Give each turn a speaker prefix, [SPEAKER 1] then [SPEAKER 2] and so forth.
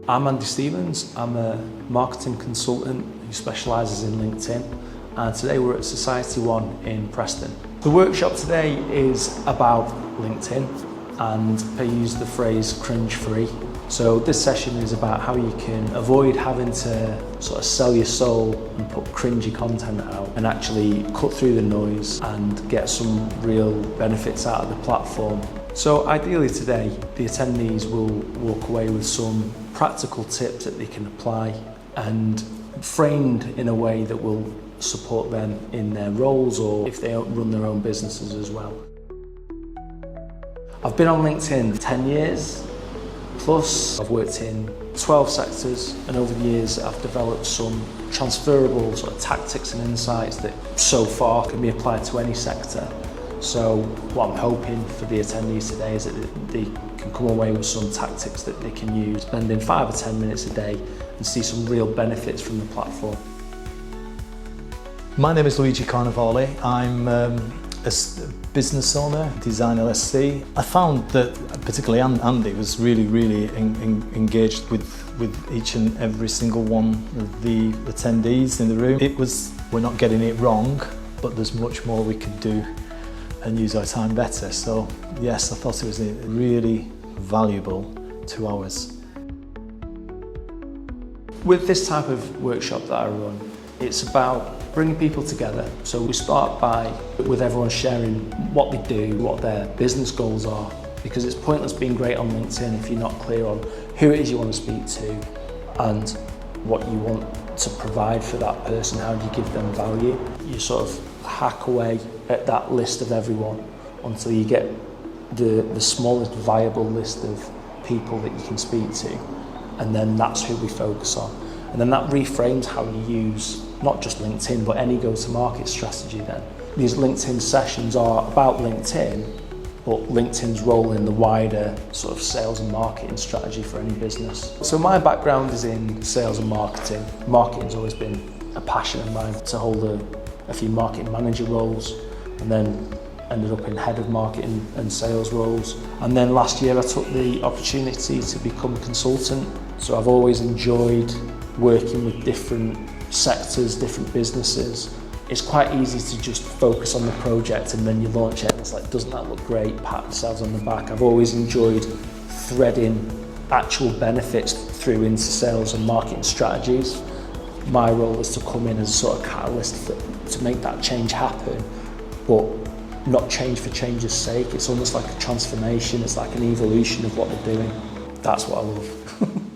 [SPEAKER 1] I'm Andy Stevens. I'm a marketing consultant who specialises in LinkedIn, and today we're at Society1 in Preston. The workshop today is about LinkedIn, and I use the phrase cringe-free. So this session is about how you can avoid having to sort of sell your soul and put cringy content out and actually cut through the noise and get some real benefits out of the platform. So ideally today, the attendees will walk away with some practical tips that they can apply and framed in a way that will support them in their roles or if they run their own businesses as well. I've been on LinkedIn 10 years plus. I've worked in 12 sectors, and over the years I've developed some transferable sort of tactics and insights that so far can be applied to any sector. So what I'm hoping for the attendees today is that they can come away with some tactics that they can use, spending 5 or 10 minutes a day and see some real benefits from the platform.
[SPEAKER 2] My name is Luigi Carnevale. I'm a business owner, design LSC. I found that particularly Andy was really engaged with each and every single one of the attendees in the room. We're not getting it wrong, but there's much more we could do and use our time better. So yes, I thought it was a really valuable 2 hours.
[SPEAKER 1] With this type of workshop that I run, it's about bringing people together. So we start with everyone sharing what they do, what their business goals are, because it's pointless being great on LinkedIn if you're not clear on who it is you want to speak to and what you want to provide for that person. How do you give them value? You sort of hack away at that list of everyone until you get the smallest viable list of people that you can speak to, and then that's who we focus on. And then that reframes how you use not just LinkedIn, but any go-to-market strategy then. These LinkedIn sessions are about LinkedIn, but LinkedIn's role in the wider sort of sales and marketing strategy for any business. So my background is in sales and marketing. Marketing's always been a passion of mine, to hold a few marketing manager roles, and then ended up in head of marketing and sales roles. And then last year I took the opportunity to become a consultant. So I've always enjoyed working with different sectors, different businesses. It's quite easy to just focus on the project and then you launch it and it's like, doesn't that look great? Pat yourselves on the back. I've always enjoyed threading actual benefits through into sales and marketing strategies. My role is to come in as a sort of catalyst to make that change happen, but not change for change's sake. It's almost like a transformation. It's like an evolution of what they're doing. That's what I love.